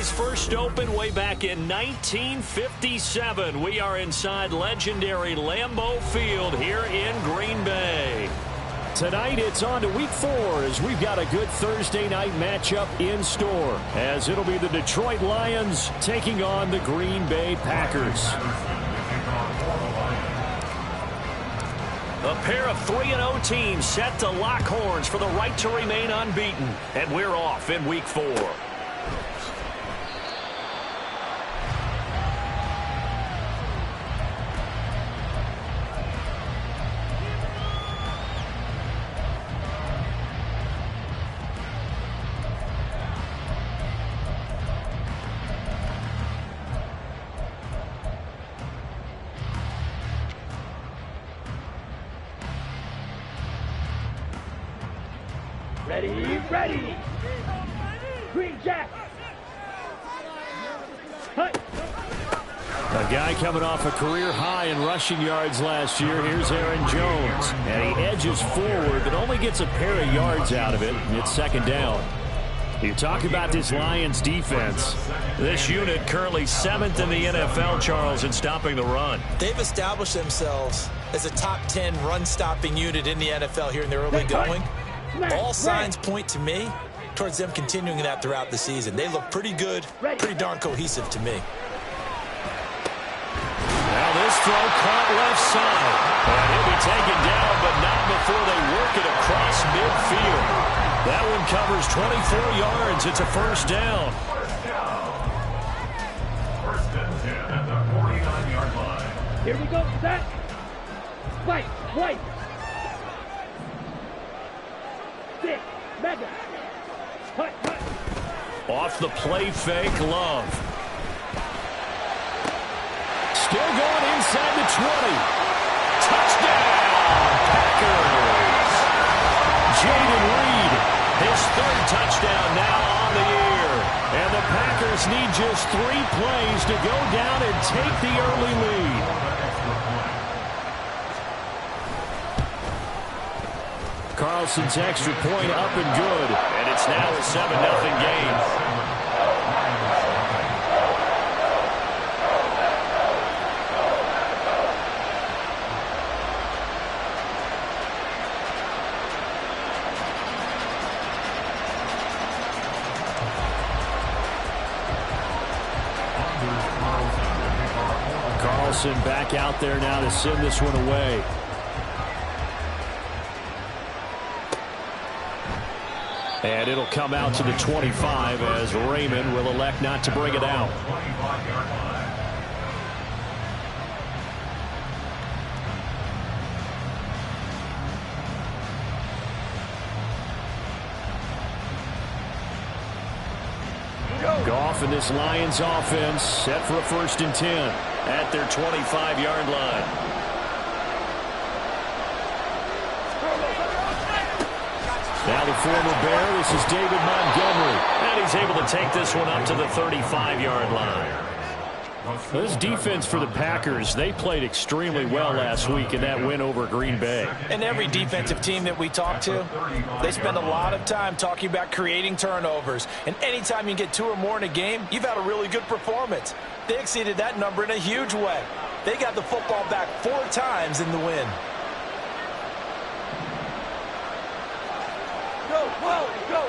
These first opened way back in 1957. We are inside legendary Lambeau Field here in Green Bay. Tonight it's on to week 4 as we've got a good Thursday night matchup in store, as it'll be the Detroit Lions taking on the Green Bay Packers. A pair of 3-0 teams set to lock horns for the right to remain unbeaten. And we're off in week 4. Ready. Green Jack. A guy coming off a career high in rushing yards last year. Here's Aaron Jones. And he edges forward, but only gets a pair of yards out of it. It's second down. You talk about this Lions defense. This unit currently 7th in the NFL, Charles, in stopping the run. They've established themselves as a top 10 run-stopping unit in the NFL here in the early going. All signs point to me towards them continuing that throughout the season. They look pretty good, pretty darn cohesive to me. Now this throw caught left side. And he'll be taken down, but not before they work it across midfield. That one covers 24 yards. It's a first down. First and 10 at the 49-yard line. Here we go, set. White. Six, mega. Hut. Off the play fake, Love. Still going inside the 20. Touchdown, Packers. Jaden Reed, his 3rd touchdown now on the year. And the Packers need just 3 plays to go down and take the early lead. Carlson's extra point up and good. And it's now a 7-0 game. Carlson back out there now to send this one away. And it'll come out to the 25 as Raymond will elect not to bring it out. Goff and this Lions offense set for a 1st and 10 at their 25-yard line. Now the former Bear, this is David Montgomery. And he's able to take this one up to the 35-yard line. This defense for the Packers, they played extremely well last week in that win over Green Bay. And every defensive team that we talk to, they spend a lot of time talking about creating turnovers. And anytime you get 2 or more in a game, you've had a really good performance. They exceeded that number in a huge way. They got the football back 4 times in the win. Go.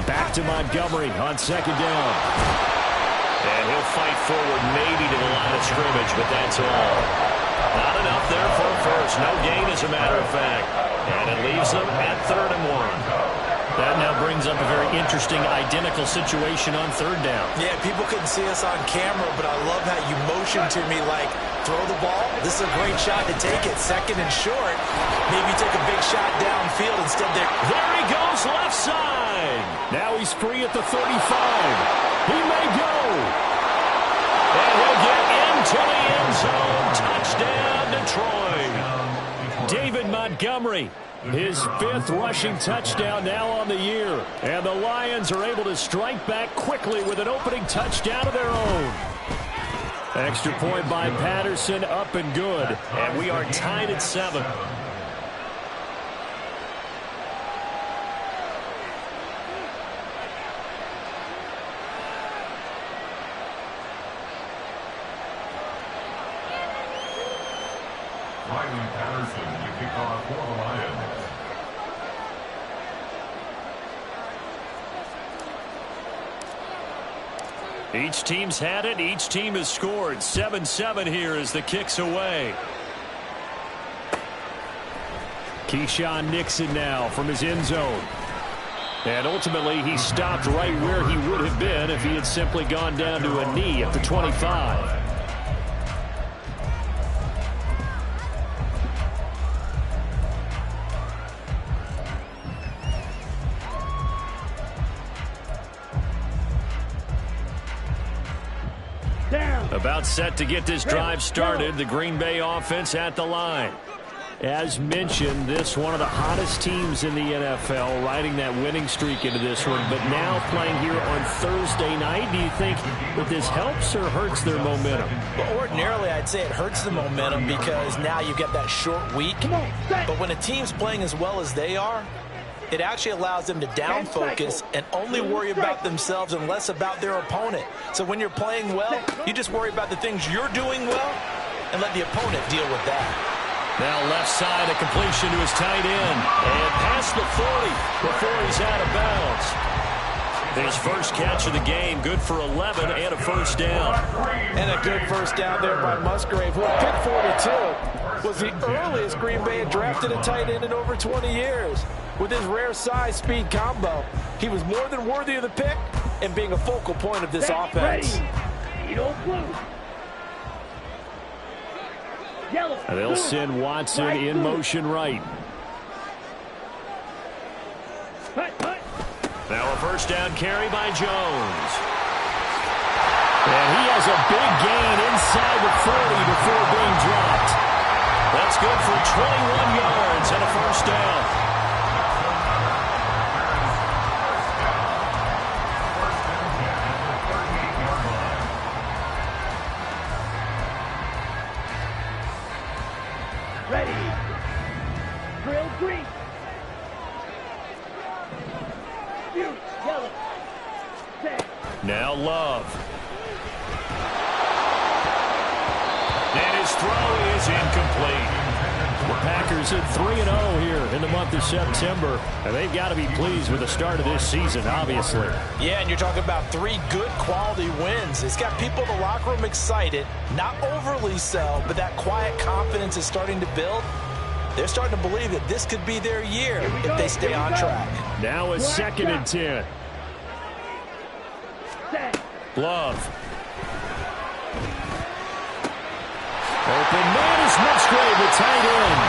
Back to Montgomery on 2nd down. And he'll fight forward maybe to the line of scrimmage, but that's all. Not enough there for a first. No gain, as a matter of fact. And it leaves them at 3rd and 1. That now brings up a very interesting identical situation on 3rd down. Yeah, people couldn't see us on camera, but I love how you motioned to me like, throw the ball. This is a great shot to take it. 2nd and short. Maybe take a big shot downfield instead there. There he goes, left side. Now he's free at the 35. He may go. And he'll get into the end zone. Touchdown, Detroit. David Montgomery, his 5th rushing touchdown now on the year. And the Lions are able to strike back quickly with an opening touchdown of their own. Extra point by Patterson, up and good. And we are tied at 7. Patterson to kick off for the Lions. Each team's had it. Each team has scored. 7-7 here as the kick's away. Keyshawn Nixon now from his end zone. And ultimately, he stopped right where he would have been if he had simply gone down to a knee at the 25. About set to get this drive started. The Green Bay offense at the line. As mentioned, this one of the hottest teams in the NFL, riding that winning streak into this one, but now playing here on Thursday night. Do you think that this helps or hurts their momentum? Well, ordinarily, I'd say it hurts the momentum because now you get that short week. But when a team's playing as well as they are, it actually allows them to down focus and only worry about themselves and less about their opponent. So when you're playing well, you just worry about the things you're doing well and let the opponent deal with that. Now left side, a completion to his tight end. And past the 40 before he's out of bounds. His first catch of the game, good for 11 and a first down. And a good first down there by Musgrave, who at pick 42 was the earliest Green Bay had drafted a tight end in over 20 years. With his rare size-speed combo, he was more than worthy of the pick and being a focal point of this offense. And they'll send Watson in motion right. Now a first down carry by Jones. And he has a big gain inside the 40 before being dropped. That's good for 21 yards and a first down. Now Love. And his throw is incomplete. The Packers at 3-0 here in the month of September. And they've got to be pleased with the start of this season, obviously. Yeah, and you're talking about 3 good quality wins. It's got people in the locker room excited, not overly so, but that quiet confidence is starting to build. They're starting to believe that this could be their year if they stay on track. Now a 2nd and 10. Love. Open man is Musgrave, the tight end.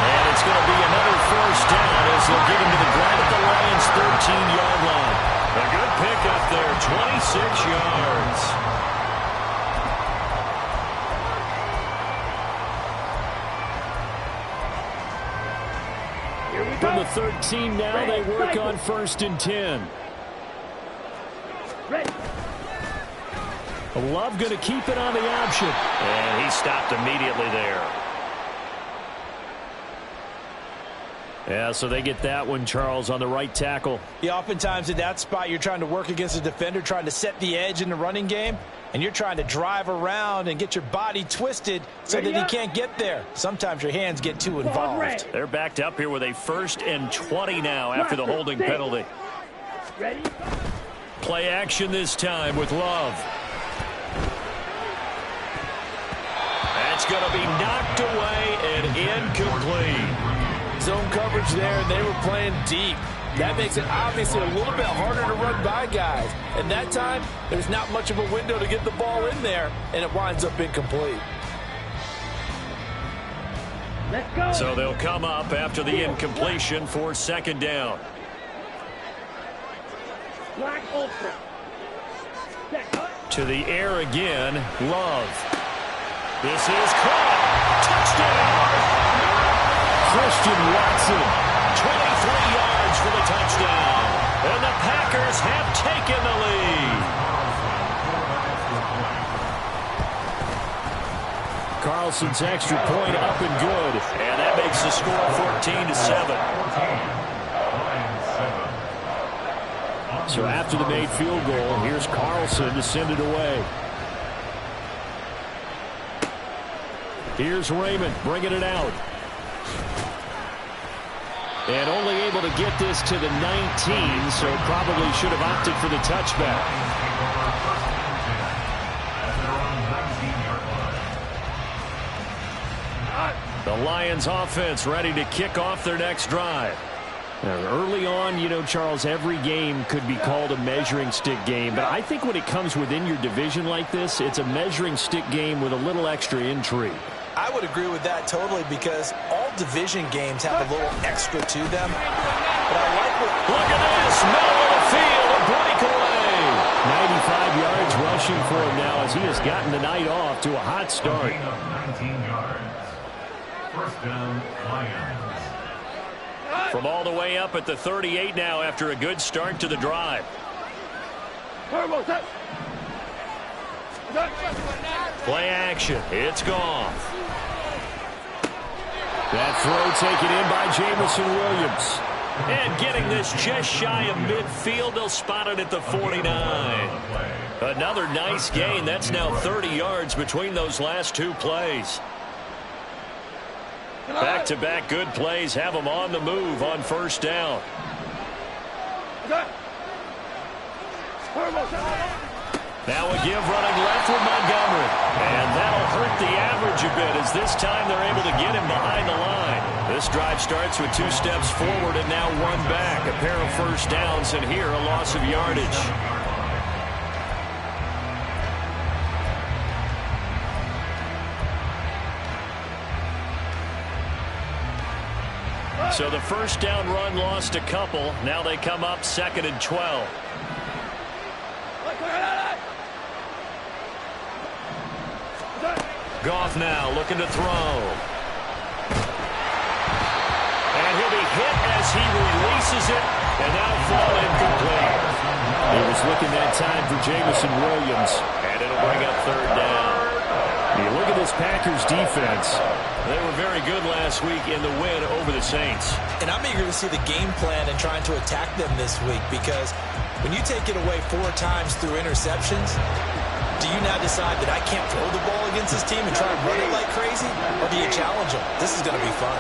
And it's going to be another first down as they'll get him to the ground at the Lions' 13-yard line. A good pickup there, 26 yards. From the 13 now, they work on 1st and 10. Love going to keep it on the option. And he stopped immediately there. Yeah, so they get that one, Charles, on the right tackle. Yeah, oftentimes in that spot, you're trying to work against a defender, trying to set the edge in the running game, and you're trying to drive around and get your body twisted so that he can't get there. Sometimes your hands get too involved. They're backed up here with a 1st and 20 now after the holding penalty. Play action this time with Love. That's going to be knocked away and incomplete. Zone coverage there, and they were playing deep. That makes it obviously a little bit harder to run by guys. And that time, there's not much of a window to get the ball in there, and it winds up incomplete. Let's go. So they'll come up after the incompletion for 2nd down. Black Ultra. To the air again, Love. This is caught. Touchdown. Christian Watson, 23 yards for the touchdown. And the Packers have taken the lead. Carlson's extra point up and good. And that makes the score 14-7. So after the made field goal, here's Carlson to send it away. Here's Raymond bringing it out. And only able to get this to the 19, so probably should have opted for the touchback. The Lions offense ready to kick off their next drive. Now, early on, you know, Charles, every game could be called a measuring stick game. But I think when it comes within your division like this, it's a measuring stick game with a little extra intrigue. I would agree with that totally because all division games have a little extra to them. But I like what... Look at this! Middle of the field, a breakaway! 95 yards rushing for him now as he has gotten the night off to a hot start. 19 yards. First down, Lions. From all the way up at the 38 now after a good start to the drive. Play action. It's gone. That throw taken in by Jamison Williams. And getting this just shy of midfield, they'll spot it at the 49. Another nice gain. That's now 30 yards between those last two plays. Back-to-back good plays have them on the move on first down. Now a give running left with Montgomery. And that'll hurt the average a bit as this time they're able to get him behind the line. This drive starts with 2 steps forward and now 1 back. A pair of first downs and here a loss of yardage. So the first down run lost a couple. Now they come up 2nd and 12. Goff now looking to throw. And he'll be hit as he releases it. And that'll fall incomplete. He was looking that time for Jamison Williams. And it'll bring up 3rd down. You look at this Packers defense. They were very good last week in the win over the Saints. And I'm eager to see the game plan and trying to attack them this week because when you take it away 4 times through interceptions, do you now decide that I can't throw the ball against this team and try to run it like crazy? Or do you challenge them? This is going to be fun.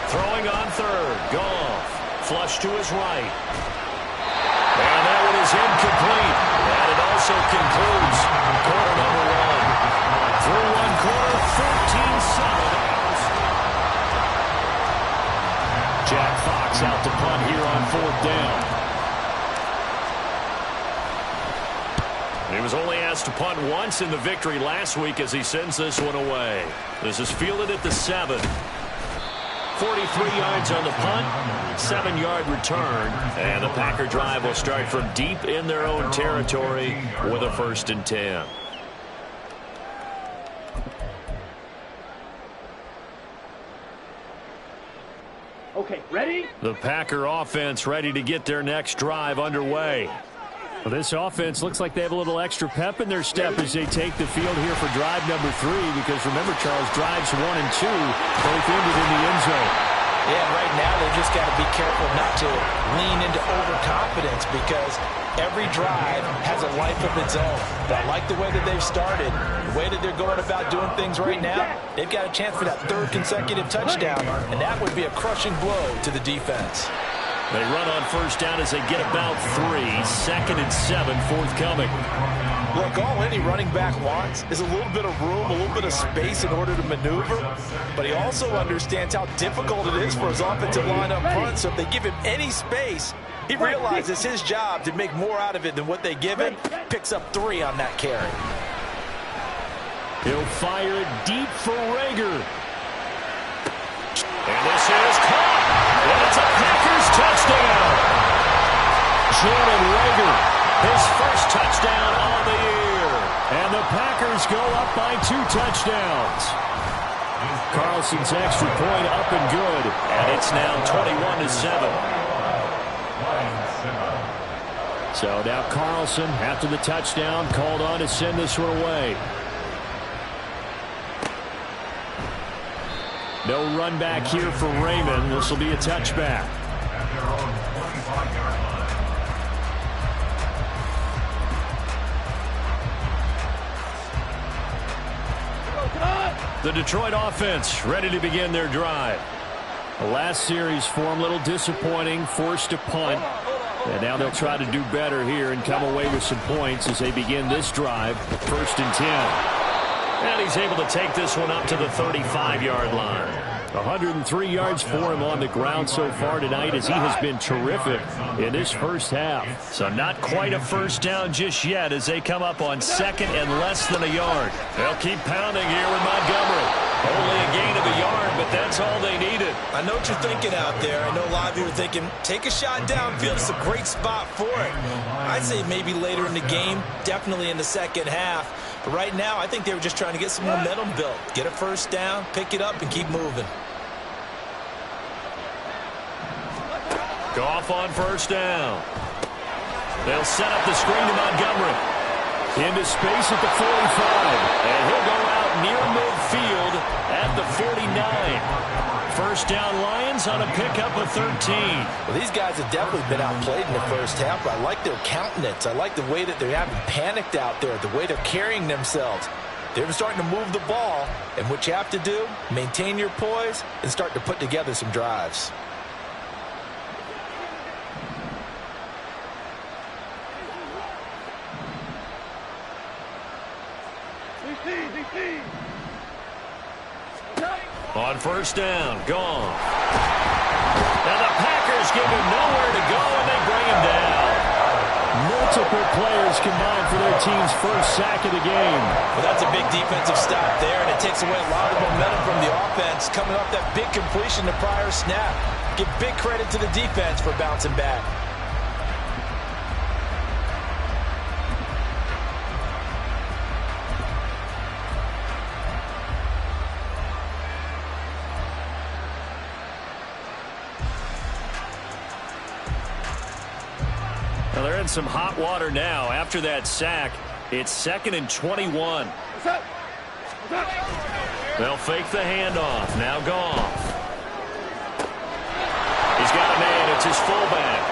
Throwing on 3rd. Goff. Flush to his right. And that one is incomplete. And it also concludes quarter number 1. Through 1 quarter, 14-7. Jack Fox out to punt here on 4th down. He was only asked to punt once in the victory last week as he sends this one away. This is fielded at the 7. 43 yards on the punt, 7-yard return, and the Packer drive will start from deep in their own territory with a 1st and 10. Okay, ready? The Packer offense ready to get their next drive underway. Well, this offense looks like they have a little extra pep in their step as they take the field here for drive number 3 because remember, Charles, drives 1 and 2 both ended in the end zone. Yeah, right now they've just got to be careful not to lean into overconfidence because every drive has a life of its own. But I like the way that they've started, the way that they're going about doing things right now. They've got a chance for that 3rd consecutive touchdown, and that would be a crushing blow to the defense. They run on first down as they get about 3. 2nd and 7 forthcoming. Look, all any running back wants is a little bit of room, a little bit of space in order to maneuver. But he also understands how difficult it is for his offensive line up front. So if they give him any space, he realizes his job to make more out of it than what they give him. Picks up 3 on that carry. He'll fire it deep for Rager. And this is caught. And it's a Packers touchdown. Jalen Rager, his first touchdown on the year. And the Packers go up by 2 touchdowns. Carlson's extra point up and good. And it's now 21-7. So now Carlson, after the touchdown, called on to send this one away. No run back here for Raymond. This will be a touchback. 35-yard line. The Detroit offense ready to begin their drive. The last series for them, a little disappointing, forced a punt. And now they'll try to do better here and come away with some points as they begin this drive, 1st and 10. And he's able to take this one up to the 35-yard line. 103 yards for him on the ground so far tonight as he has been terrific in this first half. So not quite a first down just yet as they come up on 2nd and less than a yard. They'll keep pounding here with Montgomery. Only a gain of a yard, but that's all they needed. I know what you're thinking out there. I know a lot of you are thinking, take a shot downfield. It's a great spot for it. I'd say maybe later in the game, definitely in the second half. But right now, I think they were just trying to get some momentum built. Get a first down, pick it up, and keep moving. Goff on first down. They'll set up the screen to Montgomery. Into space at the 45. And he'll go out near midfield at the 49. First down Lions on a pickup of 13. Well, these guys have definitely been outplayed in the first half, but I like their countenance. I like the way that they haven't panicked out there, the way they're carrying themselves. They're starting to move the ball, and what you have to do, maintain your poise and start to put together some drives. On first down, gone. Now the Packers give him nowhere to go, and they bring him down. Multiple players combined for their team's first sack of the game. Well, that's a big defensive stop there, and it takes away a lot of momentum from the offense coming off that big completion the prior snap. Give big credit to the defense for bouncing back. Well, they're in some hot water now. After that sack, it's 2nd and 21. They'll fake the handoff. Now Goff. He's got a man. It's his fullback.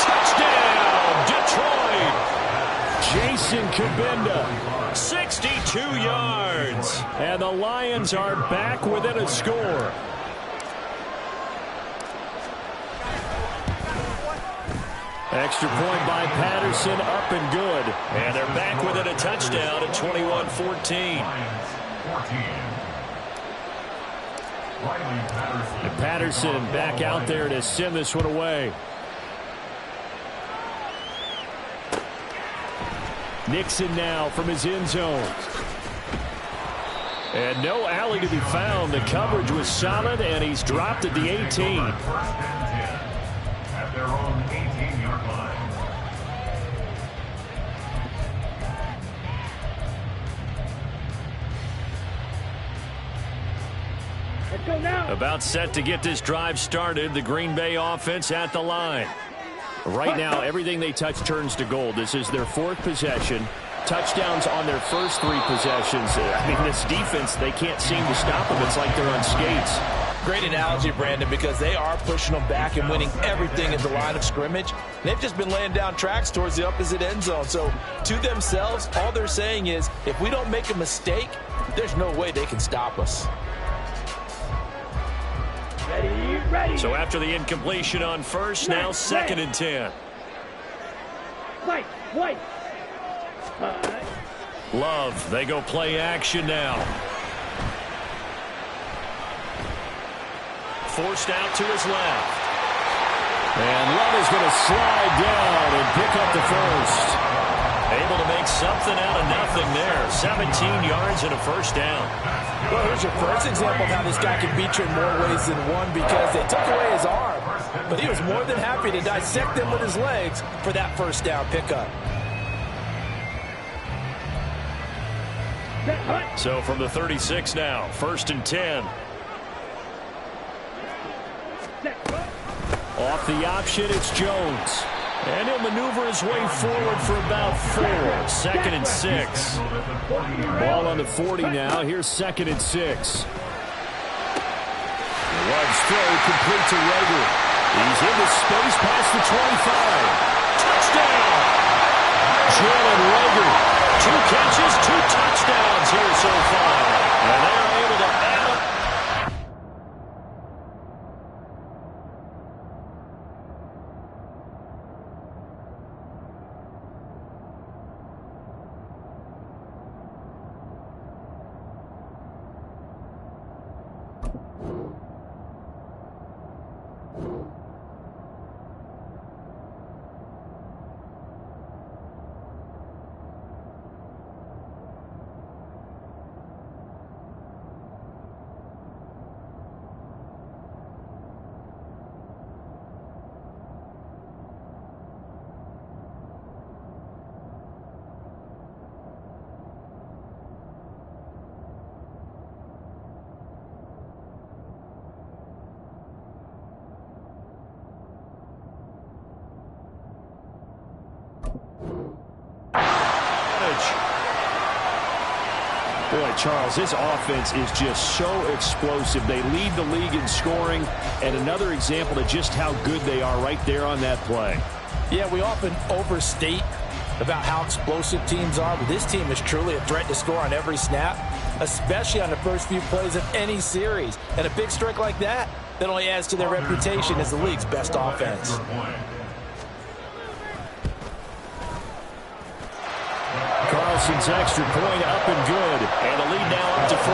Touchdown, Detroit. Jason Kabinda, 62 yards. And the Lions are back within a score. Extra point by Patterson, up and good. And they're back within a touchdown at 21-14. And Patterson back out there to send this one away. Nixon now from his end zone. And no alley to be found. The coverage was solid, and he's dropped at the 18. At their own 18-yard line. Let's go now. About set to get this drive started. The Green Bay offense at the line. Right now, everything they touch turns to gold. This is their 4th possession. Touchdowns on their first 3 possessions. I mean, this defense, they can't seem to stop them. It's like they're on skates. Great analogy, Brandon, because they are pushing them back and winning everything in the line of scrimmage. They've just been laying down tracks towards the opposite end zone. So to themselves, all they're saying is, if we don't make a mistake, there's no way they can stop us. Ready. So after the incompletion on first, now 2nd and 10. White. Love, they go play action now. Forced out to his left. And Love is going to slide down and pick up the first. Able to make something out of nothing there. 17 yards and a first down. Well, here's your first example of how this guy can beat you in more ways than one, because they took away his arm. But he was more than happy to dissect them with his legs for that first down pickup. So from the 36 now, 1st and 10. Off the option, it's Jones. And he'll maneuver his way forward for about 4. 2nd and 6. Ball on the 40 now. Here's 2nd and 6. Runs throw complete to Rager. He's into space past the 25. Touchdown! Jalen Reagor, 2 catches, 2 touchdowns here so far. And they're able to add up. Boy, Charles, this offense is just so explosive. They lead the league in scoring, and another example of just how good they are right there on that play. Yeah, we often overstate about how explosive teams are, but this team is truly a threat to score on every snap, especially on the first few plays of any series. And a big strike like that only adds to their reputation as the league's best offense. Carlson's extra point up and good. And the lead now up to 14.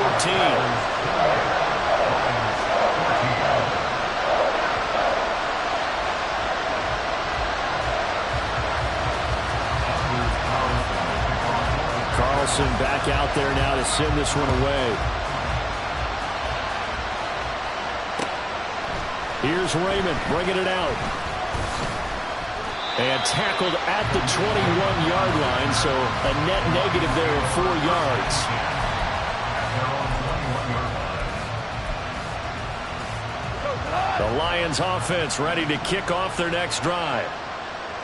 Carlson back out there now to send this one away. Here's Raymond bringing it out. And tackled at the 21-yard line, so a net negative there of 4 yards. The Lions offense ready to kick off their next drive.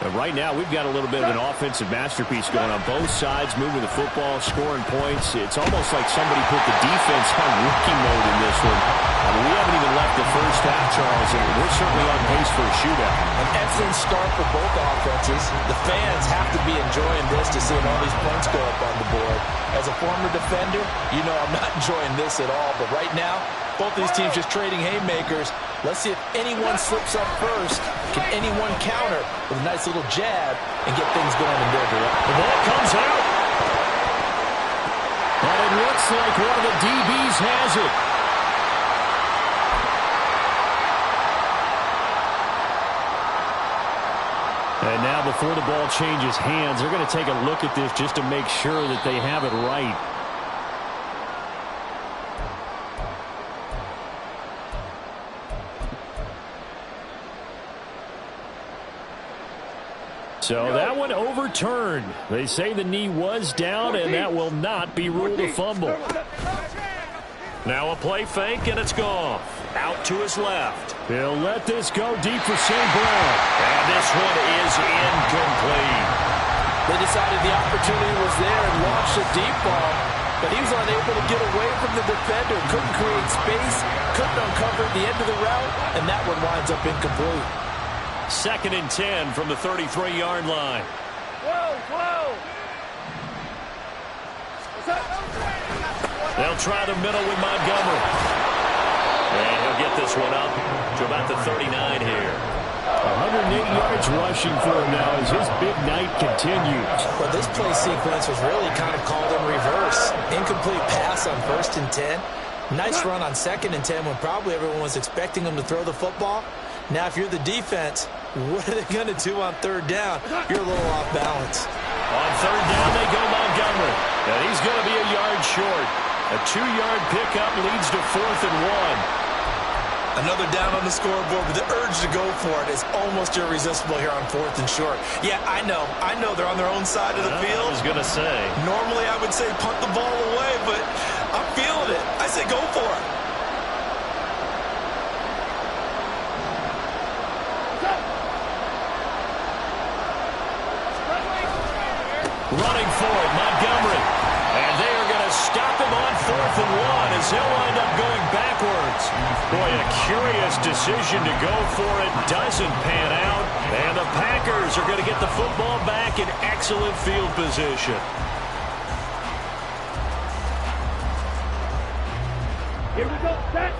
But right now, we've got a little bit of an offensive masterpiece going on both sides, moving the football, scoring points. It's almost like somebody put the defense on rookie mode in this one. I mean, we haven't even left the first half, Charles, and we're certainly on pace for a shootout. An excellent start for both offenses. The fans have to be enjoying this to seeing all these points go up on the board. As a former defender, you know I'm not enjoying this at all. But right now, both these teams just trading haymakers. Let's see if anyone slips up first. Can anyone counter with a nice little jab and get things going in their direction? The ball comes out. And it looks like one of the DBs has it. And now before the ball changes hands, they're going to take a look at this just to make sure that they have it right. So that one overturned. They say the knee was down, and that will not be ruled a fumble. Now a play fake, and it's gone. Out to his left. He'll let this go deep for St. Brown. And this one is incomplete. They decided the opportunity was there and launched a deep ball, but he was unable to get away from the defender. Couldn't create space, couldn't uncover the end of the route, and that one winds up incomplete. 2nd and 10 from the 33-yard line. They'll try the middle with Montgomery. And he'll get this one up to about the 39 here. 108 yards rushing for him now as his big night continues. Well, this play sequence was really kind of called in reverse. Incomplete pass on 1st and 10. Nice run on 2nd and 10 when probably everyone was expecting him to throw the football. Now, if you're the defense, what are they going to do on 3rd down? You're a little off balance. On 3rd down, they go Montgomery. And he's going to be a yard short. A 2-yard pickup leads to 4th and 1. Another down on the scoreboard, but the urge to go for it is almost irresistible here on 4th and short. Yeah, I know they're on their own side of the field. I was going to say. Normally, I would say punt the ball away, but I'm feeling it. I say go for it. Running for it, Montgomery. And they are going to stop him on 4th and 1 as he'll wind up going backwards. Boy, a curious decision to go for it. Doesn't pan out. And the Packers are going to get the football back in excellent field position. Here we go, set.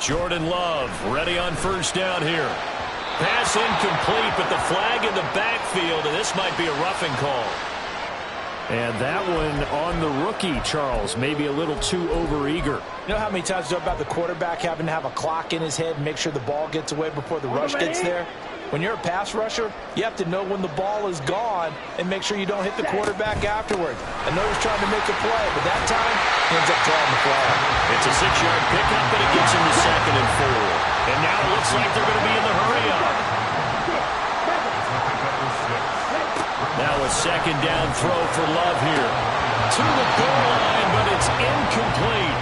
Jordan Love ready on first down here. Pass incomplete, but the flag in the backfield, and this might be a roughing call. And that one on the rookie, Charles, maybe a little too overeager. You know how many times you talk about the quarterback having to have a clock in his head and make sure the ball gets away before the rush gets there? When you're a pass rusher, you have to know when the ball is gone and make sure you don't hit the quarterback afterwards. I know he's trying to make a play, but that time he ends up drawing the flag. It's a 6-yard pickup, but it gets him to 2nd and 4. And now it looks like they're going to be in the hurry-up. Now a 2nd down throw for Love here. To the goal line, but it's incomplete.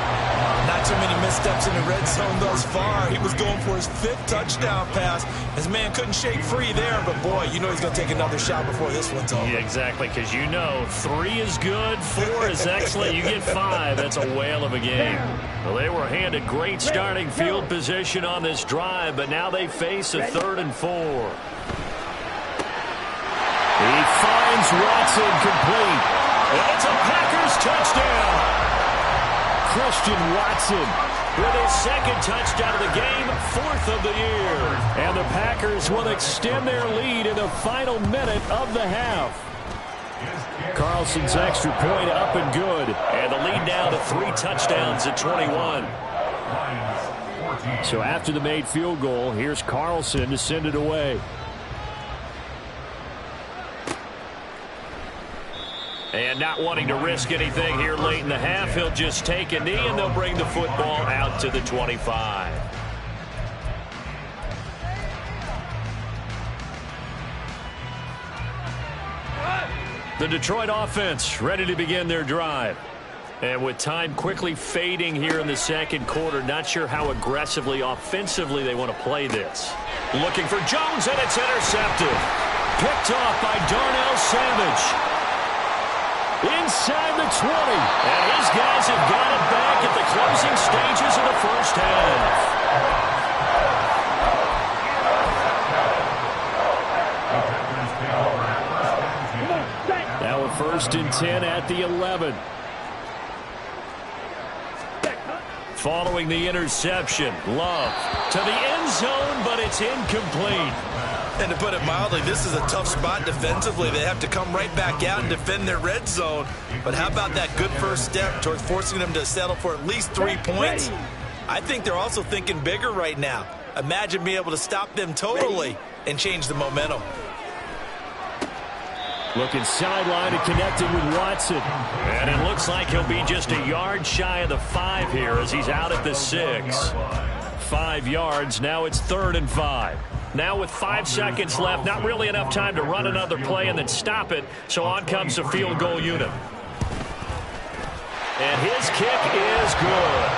Not too many missteps in the red zone thus far. He was going for his 5th touchdown pass. His man couldn't shake free there, but boy, you know he's going to take another shot before this one's over. Yeah, exactly, because you know 3 is good, 4 is excellent. You get 5, that's a whale of a game. Well, they were handed great starting field position on this drive, but now they face a 3rd and 4. He finds Watson complete. It's a Packers touchdown. Christian Watson with his 2nd touchdown of the game, 4th of the year. And the Packers will extend their lead in the final minute of the half. Carlson's extra point up and good. And the lead now to 3 touchdowns at 21. So after the made field goal, here's Carlson to send it away. And not wanting to risk anything here late in the half, he'll just take a knee and they'll bring the football out to the 25. The Detroit offense ready to begin their drive. And with time quickly fading here in the 2nd quarter, not sure how aggressively, offensively they want to play this. Looking for Jones, and it's intercepted. Picked off by Darnell Savage. Inside the 20. And his guys have got it back at the closing stages of the first half. Now a 1st and 10 at the 11. Following the interception, Love to the end zone, but it's incomplete. And to put it mildly, this is a tough spot defensively. They have to come right back out and defend their red zone. But how about that good first step towards forcing them to settle for at least 3 points? I think they're also thinking bigger right now. Imagine being able to stop them totally and change the momentum. Looking sideline and connecting with Watson. And it looks like he'll be just a yard shy of the 5 here as he's out at the 6. 5 yards, now it's 3rd and 5. Now with 5 seconds left, not really enough time to run another play and then stop it, so on comes the field goal unit. And his kick is good.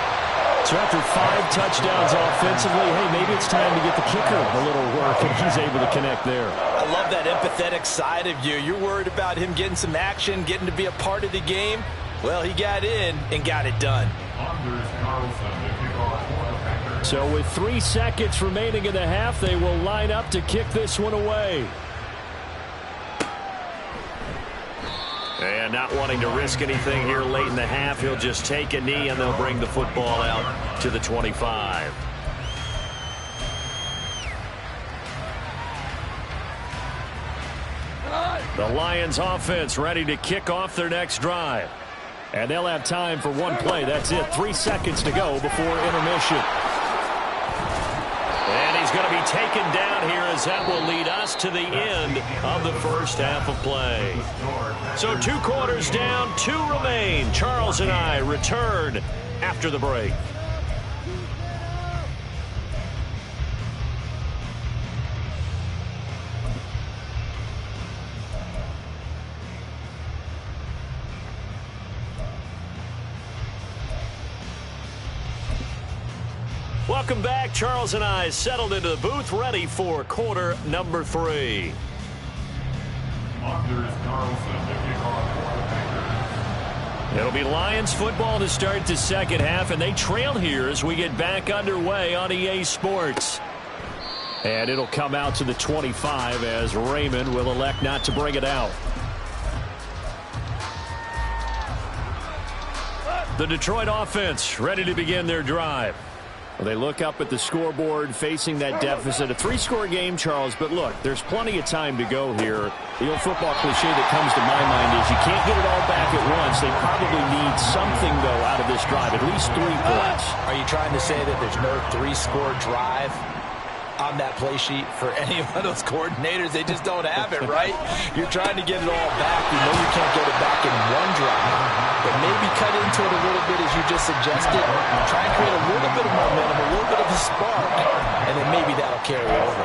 So after 5 touchdowns offensively, hey, maybe it's time to get the kicker a little work, and he's able to connect there. I love that empathetic side of you. You're worried about him getting some action, getting to be a part of the game. Well, he got in and got it done. So with 3 seconds remaining in the half, they will line up to kick this one away. And not wanting to risk anything here late in the half, he'll just take a knee and they'll bring the football out to the 25. The Lions offense ready to kick off their next drive. And they'll have time for one play. That's it. 3 seconds to go before intermission. And he's going to be taken down here as that will lead us to the end of the first half of play. So 2 quarters down, 2 remain. Charles and I return after the break. Welcome back. Charles and I settled into the booth, ready for quarter number 3. It'll be Lions football to start the second half, and they trail here as we get back underway on EA Sports. And it'll come out to the 25 as Raymond will elect not to bring it out. The Detroit offense ready to begin their drive. Well, they look up at the scoreboard facing that deficit. A 3-score game, Charles, but look, there's plenty of time to go here. The old football cliche that comes to my mind is you can't get it all back at once. They probably need something, though, out of this drive, at least 3 points. Are you trying to say that there's no 3-score drive on that play sheet for any of those coordinators? They just don't have it, right? You're trying to get it all back. You know you can't get it back in one drive. But maybe cut into it a little bit, as you just suggested. Try and create a little bit of momentum, a little bit of a spark, and then maybe that'll carry over.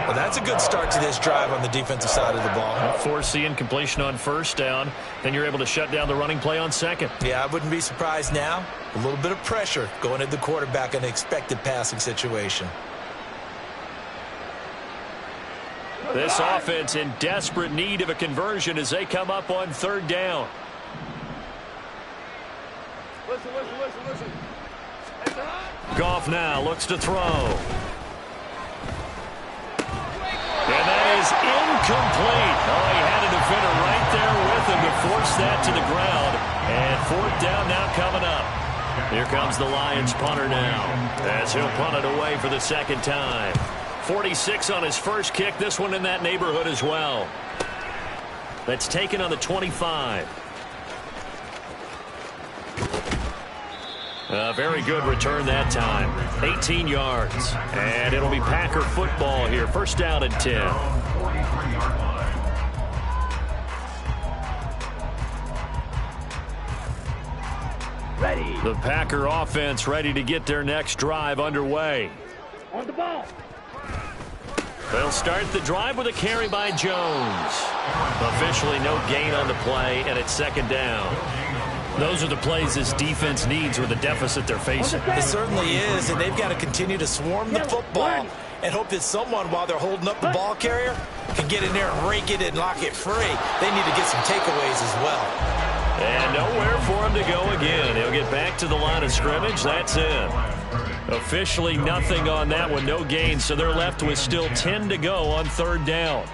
Well, that's a good start to this drive on the defensive side of the ball. Force the incompletion on first down. Then you're able to shut down the running play on second. Yeah, I wouldn't be surprised now. A little bit of pressure going at the quarterback in an expected passing situation. This offense in desperate need of a conversion as they come up on third down. Listen. Goff now looks to throw. And that is incomplete. Oh, he had a defender right there with him to force that to the ground. And fourth down now coming up. Here comes the Lions punter now as he'll punt it away for the second time. 46 on his first kick. This one in that neighborhood as well. That's taken on the 25. A very good return that time. 18 yards. And it'll be Packer football here. First down and 10. Ready. The Packer offense ready to get their next drive underway. On the ball. They'll start the drive with a carry by Jones. Officially no gain on the play, and it's second down. Those are the plays this defense needs with the deficit they're facing. It certainly is, and they've got to continue to swarm the football and hope that someone, while they're holding up the ball carrier, can get in there and rake it and lock it free. They need to get some takeaways as well. And nowhere for him to go again. He'll get back to the line of scrimmage. That's it. Officially nothing on that one, no gain, so they're left with still 10 to go on third down.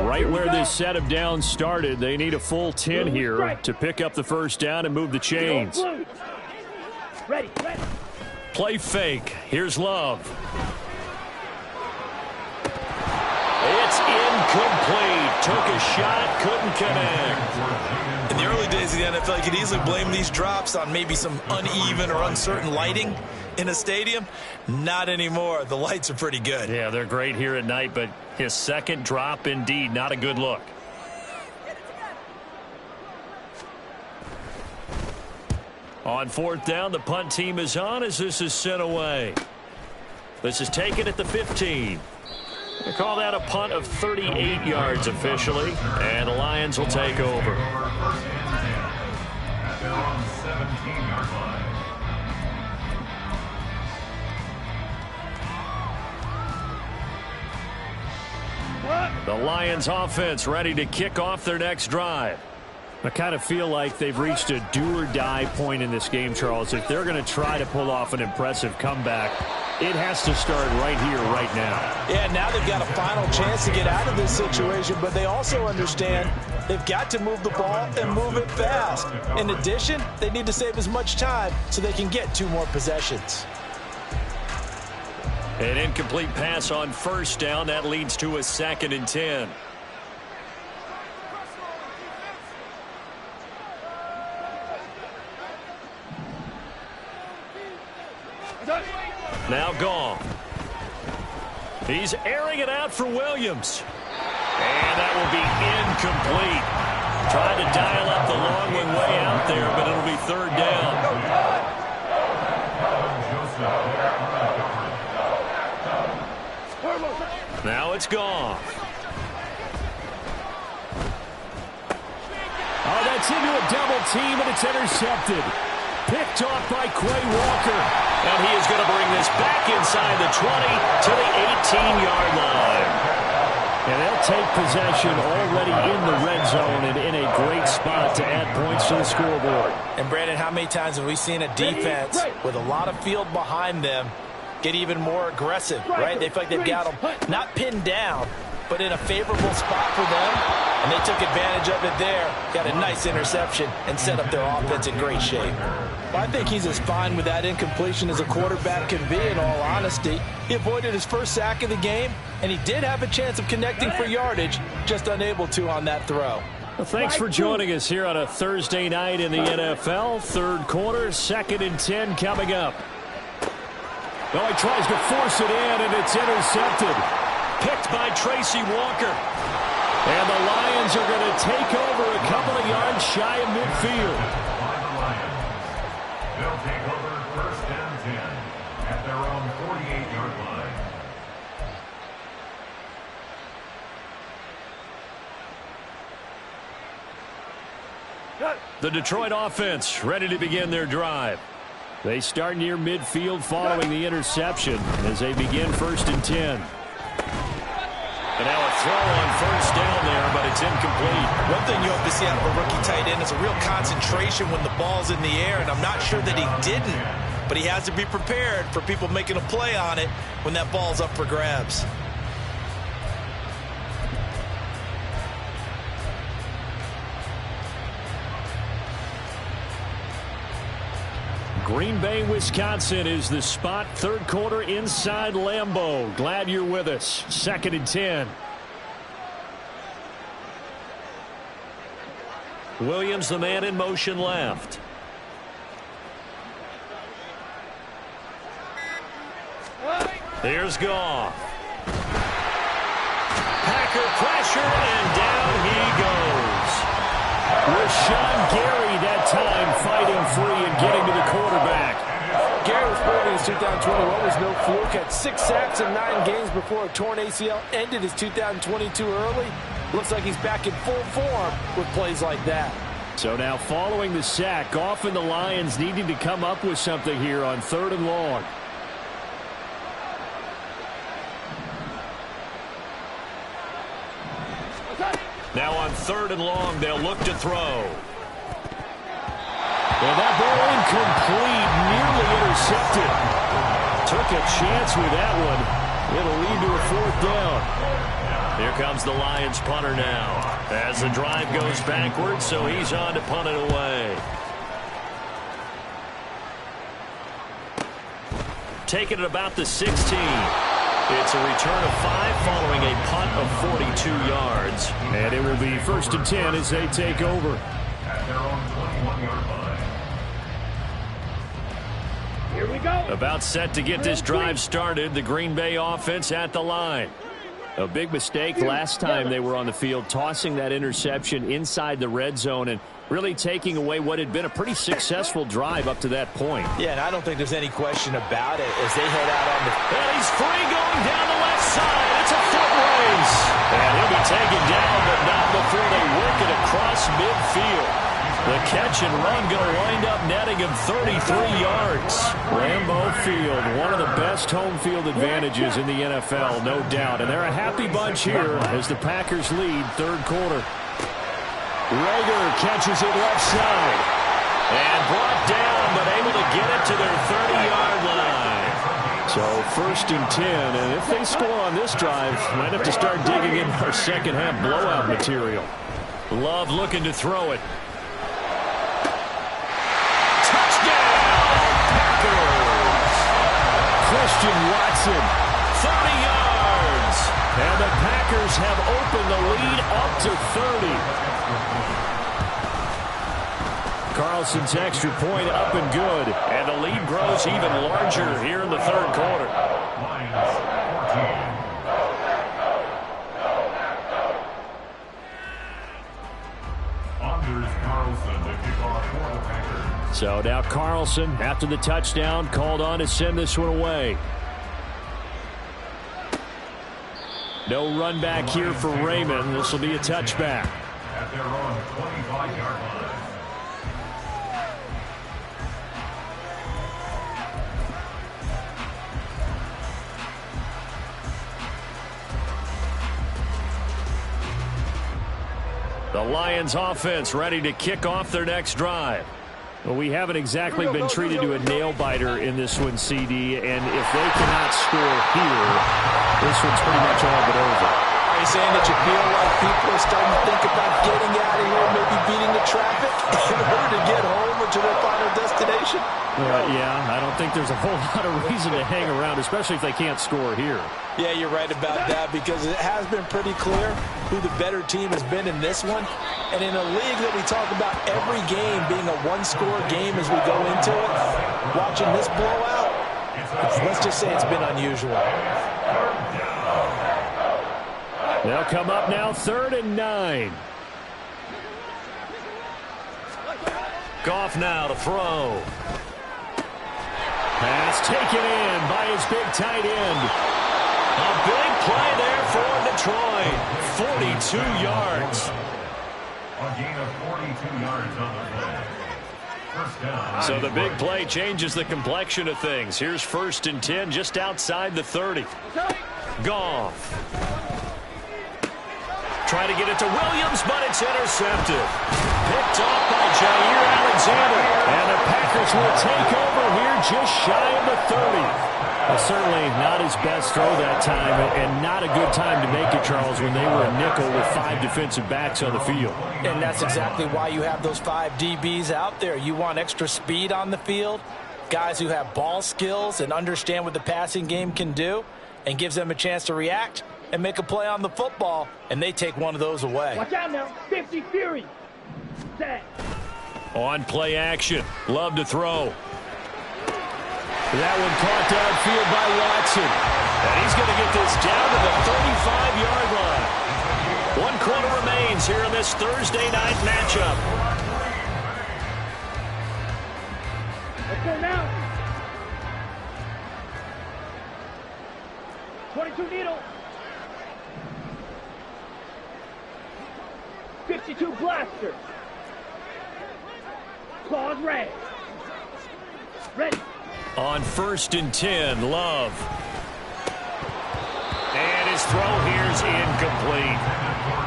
Right where this set of downs started, they need a full 10 here to pick up the first down and move the chains. Ready. Play fake. Here's Love. It's incomplete. Took a shot, couldn't connect. In the early days of the NFL, you could easily blame these drops on maybe some uneven or uncertain lighting in a stadium. Not anymore. The lights are pretty good. Yeah, they're great here at night, but his second drop, indeed, not a good look. On fourth down, the punt team is on as this is sent away. This is taken at the 15. They call that a punt of 38 yards officially, and the Lions will take over. The Lions offense ready to kick off their next drive. I kind of feel like they've reached a do-or-die point in this game, Charles. If they're going to try to pull off an impressive comeback, it has to start right here, right now. Yeah, now they've got a final chance to get out of this situation, but they also understand they've got to move the ball and move it fast. In addition, they need to save as much time so they can get 2 more possessions. An incomplete pass on first down. That leads to a 2nd and 10. Now Goff. He's airing it out for Williams. And that will be incomplete. Trying to dial up the long one way out there, but it'll be third down. Now it's Goff. Oh, that's into a double team, and it's intercepted. Picked off by Quay Walker. And he is going to bring this back inside the 20 to the 18-yard line. And they'll take possession already in the red zone and in a great spot to add points to the scoreboard. And, Brandon, how many times have we seen a defense with a lot of field behind them get even more aggressive, right? They feel like they've got them not pinned down, but in a favorable spot for them, and they took advantage of it there, got a nice interception, and set up their offense in great shape. Well, I think he's as fine with that incompletion as a quarterback can be, in all honesty. He avoided his first sack of the game, and he did have a chance of connecting for yardage, just unable to on that throw. Well, thanks for joining us here on a Thursday night in the NFL. Third quarter, 2nd and 10 coming up. Oh, he tries to force it in, and it's intercepted. Picked by Tracy Walker. And the Lions are going to take over a couple of yards shy of midfield. They'll take over 1st and 10 at their own 48-yard line. The Detroit offense ready to begin their drive. They start near midfield following the interception as they begin 1st and 10. And now a throw on 1st down there, but it's incomplete. One thing you hope to see out of a rookie tight end is a real concentration when the ball's in the air, and I'm not sure that he didn't, but he has to be prepared for people making a play on it when that ball's up for grabs. Green Bay, Wisconsin is the spot. 3rd quarter inside Lambeau. Glad you're with us. 2nd and 10. Williams, the man in motion left. Here's Goff. Packer pressure, and down he goes. Rashawn Gary that time fighting free and getting to the quarterback. Gary was born in his 2021 was no fluke. Had 6 sacks in 9 games before a torn ACL. Ended his 2022 early. Looks like he's back in full form with plays like that. So now following the sack, Goff and the Lions needing to come up with something here on 3rd and long. Now on 3rd and long, they'll look to throw. And that ball incomplete, nearly intercepted. Took a chance with that one. It'll lead to a 4th down. Here comes the Lions punter now. As the drive goes backwards, so he's on to punt it away. Taking it about the 16. It's a return of 5 following a punt of 42 yards. And it will be 1st and 10 as they take over. At their own 21-yard line. Here we go. About set to get this drive started. The Green Bay offense at the line. A big mistake last time they were on the field, tossing that interception inside the red zone and really taking away what had been a pretty successful drive up to that point. Yeah, and I don't think there's any question about it as they head out on the... And he's free going down the left side. It's a foot race. And he'll be taken down, but not before they work it across midfield. The catch and run going to wind up netting him 33 yards. Lambeau Field, one of the best home field advantages in the NFL, no doubt. And they're a happy bunch here as the Packers lead 3rd quarter. Rager catches it left side. And brought down, but able to get it to their 30-yard line. So 1st and 10, and if they score on this drive, might have to start digging in our second-half blowout material. Love looking to throw it. Christian Watson, 30 yards. And the Packers have opened the lead up to 30. Carlson's extra point up and good. And the lead grows even larger here in the 3rd quarter. Anders Carlson, the kickoff for the Packers. So now Carlson, after the touchdown, called on to send this one away. No run back here for Raymond. This will be a touchback. At their own 25-yard line. The Lions offense ready to kick off their next drive. Well, we haven't exactly been treated to a nail-biter in this one, CD, and if they cannot score here, this one's pretty much all but over. Are you saying that you feel like people are starting to think about getting out of here, maybe beating the traffic in order to get home or to their final destination? Yeah, I don't think there's a whole lot of reason to hang around, especially if they can't score here. Yeah, you're right about that because it has been pretty clear who the better team has been in this one. And in a league that we talk about every game being a one-score game as we go into it, watching this blowout, let's just say it's been unusual. They'll come up now 3rd and 9. Goff now to throw. Pass taken in by his big tight end. A big play there for Detroit. 42 yards. A gain of 42 yards on the play. First down. So the big play changes the complexion of things. Here's 1st and 10 just outside the 30. Goff. Try to get it to Williams, but it's intercepted. Picked off by Jair Alexander. And the Packers will take over here just shy of the 30. Well, certainly not his best throw that time, and not a good time to make it, Charles, when they were a nickel with 5 defensive backs on the field. And that's exactly why you have those 5 DBs out there. You want extra speed on the field, guys who have ball skills and understand what the passing game can do, and gives them a chance to react and make a play on the football, and they take one of those away. Watch out now. 50 Fury. Set. On play action. Love to throw. That one caught downfield by Watson. And he's going to get this down to the 35-yard line. 1 quarter remains here in this Thursday night matchup. Let's go now. 22 needle. 52 blaster. Claws red. Ready. On 1st and 10, Love. And his throw here's incomplete.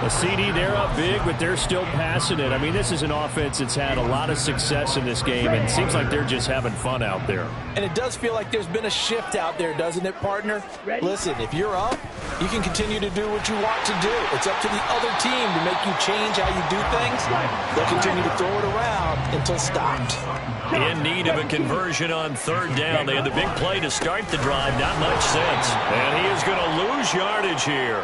The CD, they're up big, but they're still passing it. I mean, this is an offense that's had a lot of success in this game, and it seems like they're just having fun out there. And it does feel like there's been a shift out there, doesn't it, partner? Listen, if you're up, you can continue to do what you want to do. It's up to the other team to make you change how you do things. They'll continue to throw it around until stopped. In need of a conversion on 3rd down. They had the big play to start the drive. Not much sense. And he is going to lose yardage here.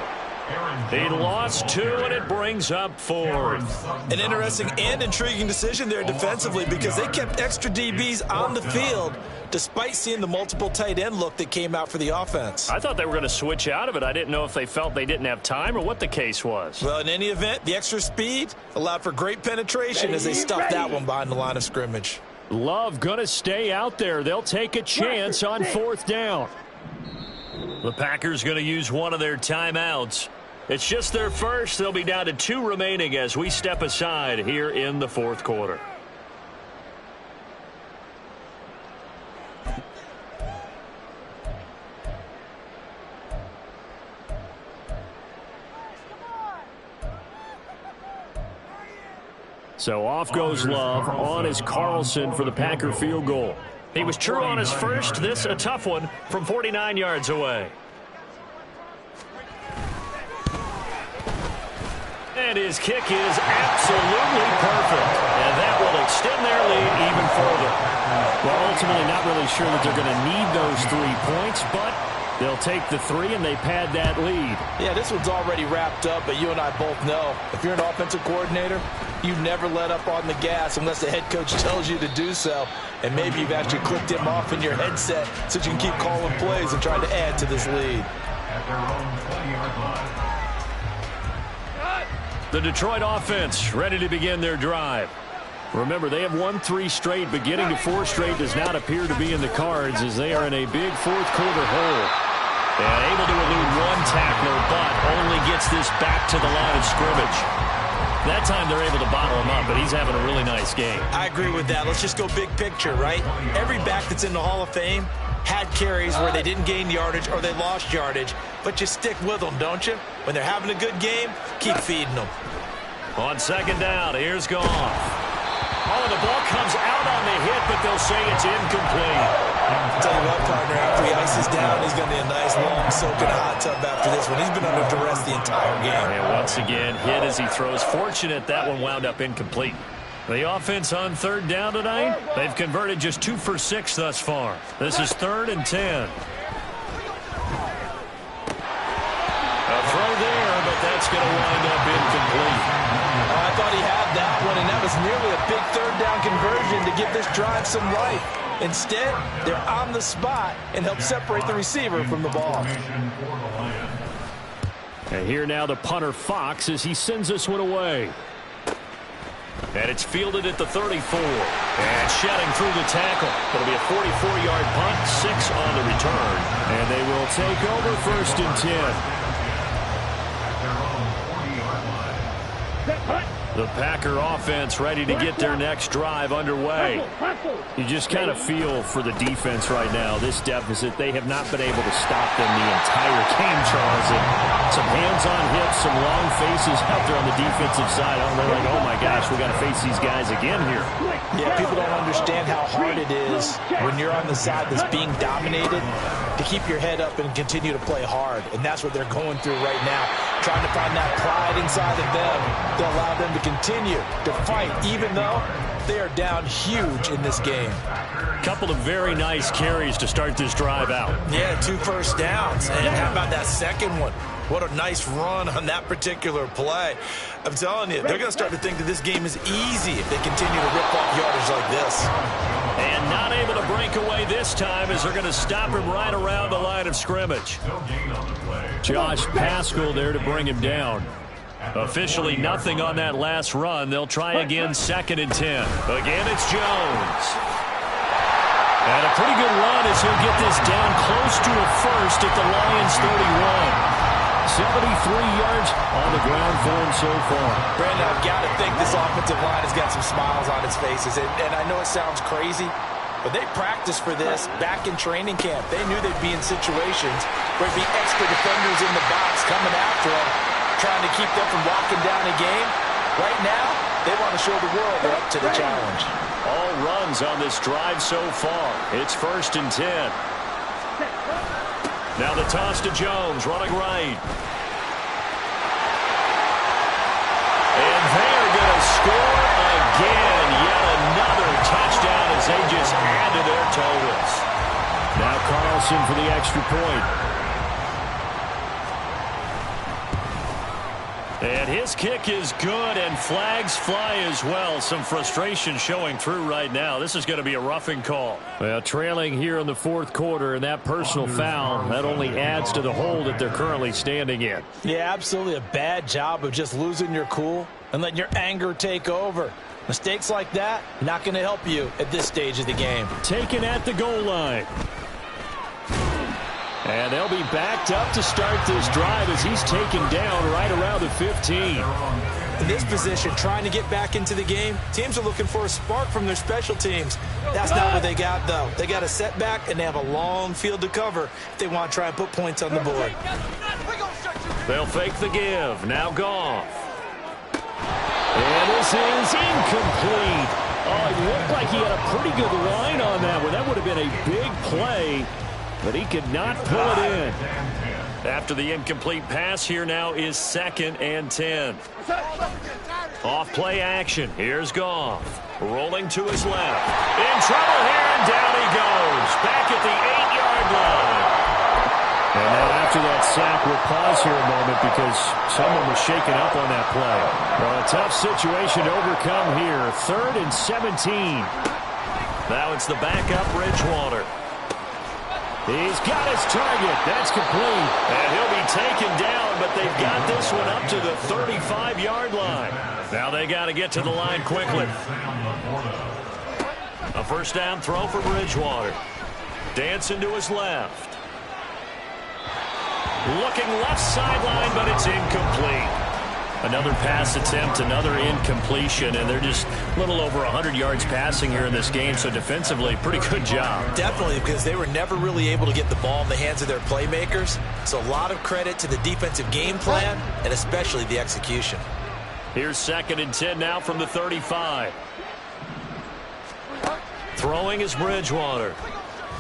He lost 2, and it brings up 4th. An interesting and intriguing decision there defensively because they kept extra DBs on the field despite seeing the multiple tight end look that came out for the offense. I thought they were going to switch out of it. I didn't know if they felt they didn't have time or what the case was. Well, in any event, the extra speed allowed for great penetration as they stuffed that one behind the line of scrimmage. Love going to stay out there. They'll take a chance on 4th down. The Packers going to use one of their timeouts. It's just their first. They'll be down to 2 remaining as we step aside here in the 4th quarter. So off goes Love. On is Carlson for the Packer field goal. He was true on his first. This a tough one from 49 yards away. And his kick is absolutely perfect. And that will extend their lead even further. Well, ultimately not really sure that they're going to need those 3 points, but they'll take the 3 and they pad that lead. Yeah, this one's already wrapped up, but you and I both know if you're an offensive coordinator, you never let up on the gas unless the head coach tells you to do so. And maybe you've actually clicked him off in your headset so you can keep calling plays and trying to add to this lead. At their own 20-yard line. The Detroit offense ready to begin their drive. Remember, they have won 3 straight, but getting to 4 straight does not appear to be in the cards as they are in a big 4th quarter hole. And able to elude 1 tackler, but only gets this back to the line of scrimmage. That time they're able to bottle him up, but he's having a really nice game. I agree with that. Let's just go big picture, right? Every back that's in the Hall of Fame had carries where they didn't gain yardage or they lost yardage, but you stick with them, don't you? When they're having a good game, keep feeding them. On second down, here's Goff. Oh, the ball comes out on the hit, but they'll say it's incomplete. I'll tell you what, partner, after he ices down, he's going to be a nice, long, soaking hot tub after this one. He's been under duress the entire game. And once again, hit as he throws. Fortunate that one wound up incomplete. The offense on third down tonight, they've converted just 2 for 6 thus far. This is 3rd and 10. A throw there, but that's going to wind up incomplete. I thought he had that one, and that was nearly a big third down conversion to give this drive some life. Instead, they're on the spot and help separate the receiver from the ball. And here now the punter Fox as he sends this one away. And it's fielded at the 34. And shedding through the tackle. It'll be a 44-yard punt, 6 on the return. And they will take over 1st and 10. The Packer offense ready to get their next drive underway. You just kind of feel for the defense right now. This deficit, they have not been able to stop them the entire game, Charles. And some hands on hips, some long faces out there on the defensive side. They're like, oh my gosh, we got to face these guys again here. Yeah, people don't understand how hard it is when you're on the side that's being dominated to keep your head up and continue to play hard. And that's what they're going through right now, trying to find that pride inside of them to allow them to continue to fight, even though they are down huge in this game. Couple of very nice carries to start this drive out. Yeah, 2 first downs. And how about that second one? What a nice run on that particular play. I'm telling you, they're going to start to think that this game is easy if they continue to rip off yardage like this. And not able to break away this time as they're going to stop him right around the line of scrimmage. Josh Paschal there to bring him down. Officially nothing on that last run. They'll try again, 2nd and 10. Again, it's Jones. And a pretty good run as he'll get this down close to a first at the Lions 31. 73 yards on the ground for him so far. Brandon, I've got to think this offensive line has got some smiles on its faces. And I know it sounds crazy, but they practiced for this back in training camp. They knew they'd be in situations where there'd be extra defenders in the box coming after them, trying to keep them from walking down a game. Right now, they want to show the world they're up to the challenge. All runs on this drive so far. It's 1st and 10. Now the toss to Jones, running right. And they're going to score again. Yet another touchdown as they just add to their totals. Now Carlson for the extra point. And his kick is good, and flags fly as well. Some frustration showing through right now. This is going to be a roughing call. Well, trailing here in the 4th quarter, and that personal foul, that only adds to the hole that they're currently standing in. Yeah, absolutely a bad job of just losing your cool and letting your anger take over. Mistakes like that, not going to help you at this stage of the game. Taken at the goal line. And they'll be backed up to start this drive as he's taken down right around the 15. In this position, trying to get back into the game, teams are looking for a spark from their special teams. That's not what they got, though. They got a setback, and they have a long field to cover if they want to try and put points on the board. They'll fake the give. Now Goff. And this is incomplete. Oh, it looked like he had a pretty good line on that one. That would have been a big play, but he could not pull it in. After the incomplete pass, here now is 2nd and 10. Off play action. Here's Goff. Rolling to his left. In trouble here, and down he goes. Back at the 8-yard line. And now after that sack, we'll pause here a moment because someone was shaken up on that play. Well, a tough situation to overcome here. 3rd and 17. Now it's the backup Bridgewater. He's got his target. That's complete. And he'll be taken down, but they've got this one up to the 35-yard line. Now they got to get to the line quickly. A first down throw for Bridgewater. Dancing to his left. Looking left sideline, but it's incomplete. Another pass attempt, another incompletion, and they're just a little over 100 yards passing here in this game, so defensively, pretty good job. Definitely, because they were never really able to get the ball in the hands of their playmakers, so a lot of credit to the defensive game plan and especially the execution. Here's 2nd and 10 now from the 35. Throwing is Bridgewater.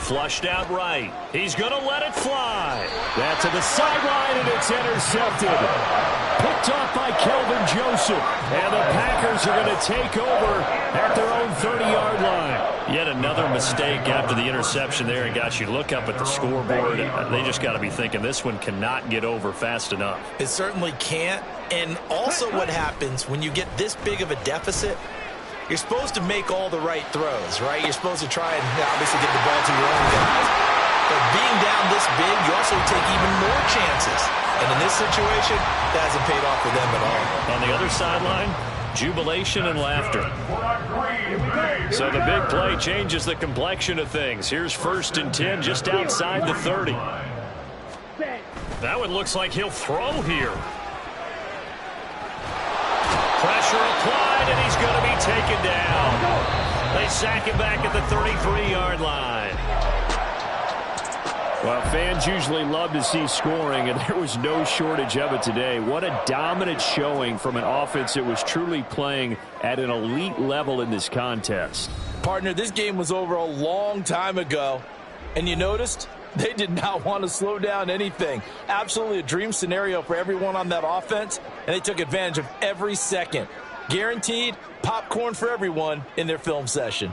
Flushed out right. He's going to let it fly. That's to the sideline, and it's intercepted. Picked off by Kelvin Joseph. And the Packers are going to take over at their own 30-yard line. Yet another mistake after the interception there. And got you look up at the scoreboard. They just got to be thinking this one cannot get over fast enough. It certainly can't. And also what happens when you get this big of a deficit, you're supposed to make all the right throws, right? You're supposed to try and obviously get the ball to your own guys. But being down this big, you also take even more chances. And in this situation, that hasn't paid off for them at all. On the other sideline, jubilation and laughter. So the big play changes the complexion of things. Here's 1st and 10 just outside the 30. That one looks like he'll throw here. Pressure applied, and he's going to be taken down. They sack him back at the 33-yard line. Well, fans usually love to see scoring, and there was no shortage of it today. What a dominant showing from an offense that was truly playing at an elite level in this contest. Partner, this game was over a long time ago, and you noticed they did not want to slow down anything. Absolutely a dream scenario for everyone on that offense, and they took advantage of every second. Guaranteed popcorn for everyone in their film session.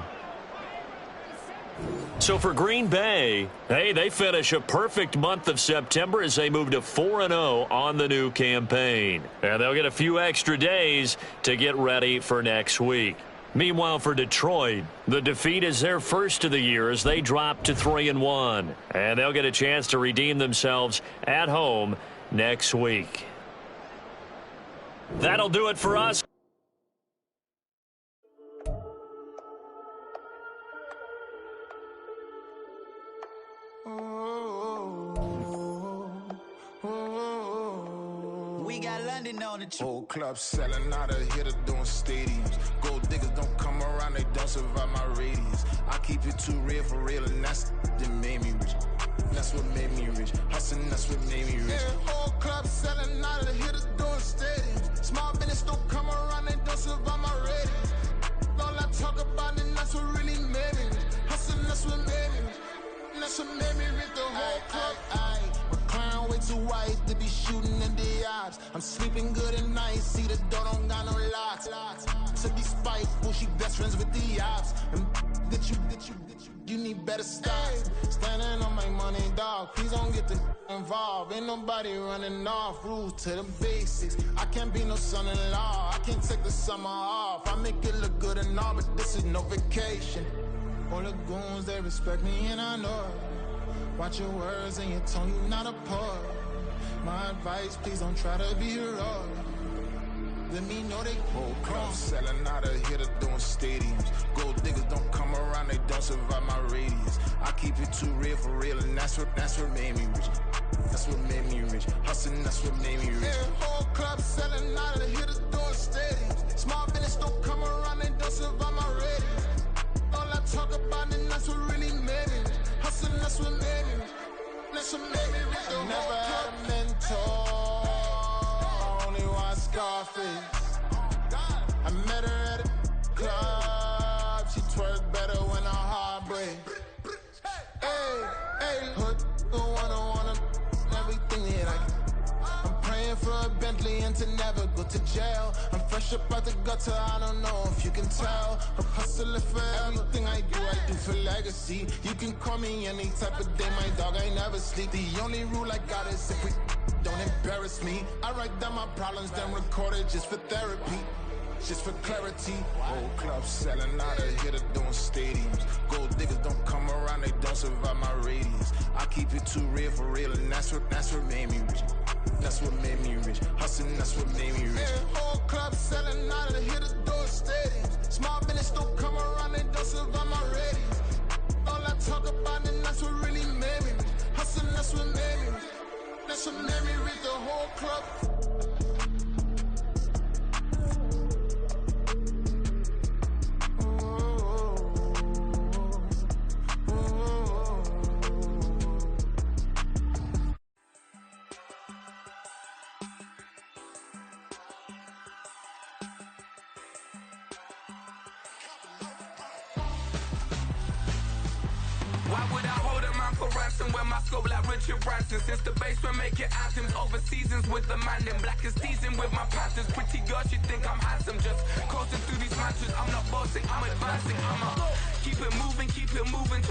So for Green Bay, hey, they finish a perfect month of September as they move to 4-0 on the new campaign. And they'll get a few extra days to get ready for next week. Meanwhile, for Detroit, the defeat is their first of the year as they drop to 3-1. And they'll get a chance to redeem themselves at home next week. That'll do it for us. We got London on the whole club selling out of hitter doing stadiums. Gold diggers don't come around, they don't survive my radius. I keep it too real for real, and that's that made me rich. That's what made me rich. Hustling, that's what made me rich. Yeah, whole club selling out of hitters doing stadiums. Small business don't come around, they don't survive my radius. All I talk about, and that's what really made me rich. Hustling, that's what made me rich. That's what made me rich. The whole club. Clown way too white to be shooting in the ops. I'm sleeping good at night, see the door don't got no locks. To be spiteful, she best friends with the ops. And you need better stop. Standing on my money, dog. Please don't get involved. Ain't nobody running off. Rules to the basics. I can't be no son-in-law. I can't take the summer off. I make it look good and all, but this is no vacation. All the goons, they respect me and I know it. Watch your words and your tone, you not a poet. My advice, please don't try to be heroic. Let me know they whole club selling out of hitter doing stadiums. Gold diggers don't come around, they don't survive my radius. I keep it too real for real, and that's what made me rich. That's what made me rich. Hustling, that's what made me rich. Yeah, whole club selling out of hitters doing stadiums. Small business don't come around, they don't survive my radius. All I talk about, and that's what really made me rich. Hustling, that's what made me rich. That's what made me rich. I never had a mentor. I only watch Scarface. I met her at a club. She twerk better when her heart breaks. Hey, put the one everything that I can. I'm praying for a Bentley and to never go to jail. I'm fresh up out the gutter, I don't know if you can tell. I'm hustling for everything I do for legacy. You can call me any type of day, my dog, I never sleep. The only rule I got is if we don't embarrass me. I write down my problems, then record it just for therapy. Just for clarity. Whole club selling out of hitter doing stadiums. Gold diggers don't come around, they don't survive my radius. I keep it too real for real, and that's what made me rich. That's what made me rich. Hustling, that's what made me rich. Yeah, whole club selling out of hitter doing stadiums. Small business don't come around, they don't survive my radius. All I talk about, and that's what really made me rich. Hustling, that's what made me rich. That's what made me rich. The whole club. Why would I hold a man for ransom when my scope like Richard Branson? Since the basement making anthems over seasons with the man, then black is seasoned with my Panthers. Pretty girls, you think I'm handsome, just coasting through these matches. I'm not bossing, I'm advancing. I'ma keep it moving, keep it moving.